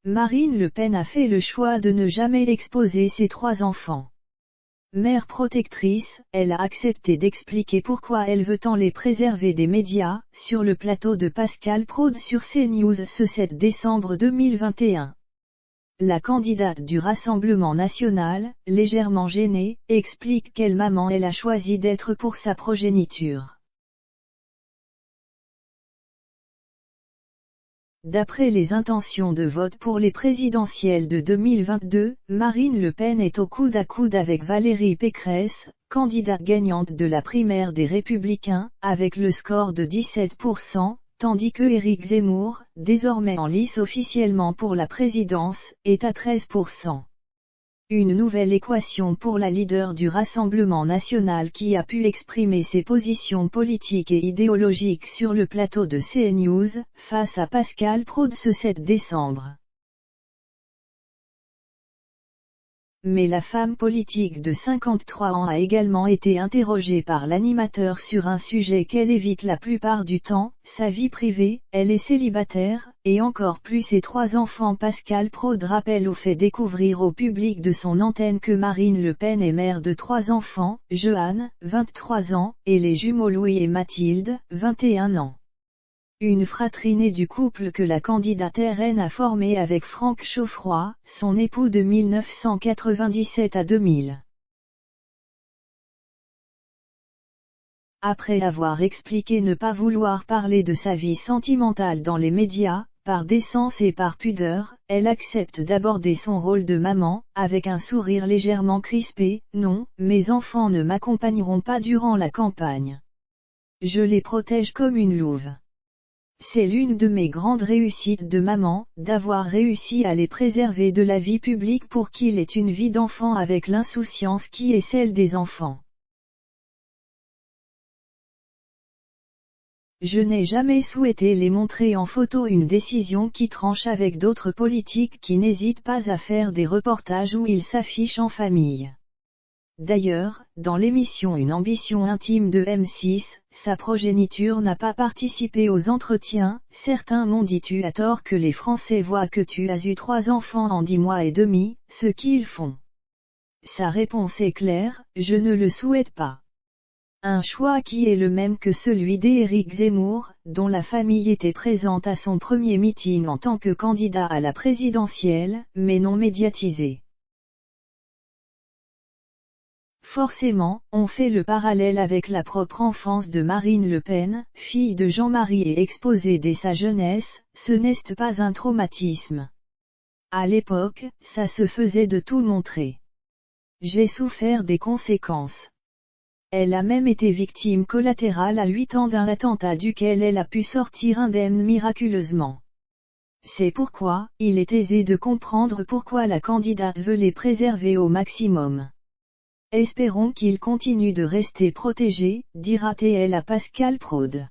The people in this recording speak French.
Marine Le Pen a fait le choix de ne jamais exposer ses 3 enfants. Mère protectrice, elle a accepté d'expliquer pourquoi elle veut tant les préserver des médias, sur le plateau de Pascal Praud sur CNews ce 7 décembre 2021. La candidate du Rassemblement national, légèrement gênée, explique quelle maman elle a choisi d'être pour sa progéniture. D'après les intentions de vote pour les présidentielles de 2022, Marine Le Pen est au coude à coude avec Valérie Pécresse, candidate gagnante de la primaire des Républicains, avec le score de 17%, tandis que Éric Zemmour, désormais en lice officiellement pour la présidence, est à 13%. Une nouvelle équation pour la leader du Rassemblement national qui a pu exprimer ses positions politiques et idéologiques sur le plateau de CNews, face à Pascal Praud ce 7 décembre. Mais la femme politique de 53 ans a également été interrogée par l'animateur sur un sujet qu'elle évite la plupart du temps, sa vie privée. Elle est célibataire, et encore plus ses 3 enfants. Pascal Praud rappelle ou fait découvrir au public de son antenne que Marine Le Pen est mère de 3 enfants, Jeanne, 23 ans, et les jumeaux Louis et Mathilde, 21 ans. Une fratrie née du couple que la candidate RN a formé avec Franck Chauffroy, son époux de 1997 à 2000. Après avoir expliqué ne pas vouloir parler de sa vie sentimentale dans les médias, par décence et par pudeur, elle accepte d'aborder son rôle de maman, avec un sourire légèrement crispé. Non, mes enfants ne m'accompagneront pas durant la campagne. Je les protège comme une louve. C'est l'une de mes grandes réussites de maman, d'avoir réussi à les préserver de la vie publique pour qu'ils aient une vie d'enfant avec l'insouciance qui est celle des enfants. Je n'ai jamais souhaité les montrer en photo, une décision qui tranche avec d'autres politiques qui n'hésitent pas à faire des reportages où ils s'affichent en famille. D'ailleurs, dans l'émission Une ambition intime de M6, sa progéniture n'a pas participé aux entretiens. Certains m'ont dit tu as tort que les Français voient que tu as eu 3 enfants en 10 mois et demi, ce qu'ils font. Sa réponse est claire, je ne le souhaite pas. Un choix qui est le même que celui d'Éric Zemmour, dont la famille était présente à son premier meeting en tant que candidat à la présidentielle, mais non médiatisé. Forcément, on fait le parallèle avec la propre enfance de Marine Le Pen, fille de Jean-Marie et exposée dès sa jeunesse. Ce n'est pas un traumatisme. À l'époque, ça se faisait de tout montrer. J'ai souffert des conséquences. Elle a même été victime collatérale à 8 ans d'un attentat duquel elle a pu sortir indemne miraculeusement. C'est pourquoi, il est aisé de comprendre pourquoi la candidate veut les préserver au maximum. Espérons qu'ils continuent de rester protégés, dira-t-elle à Pascal Praud.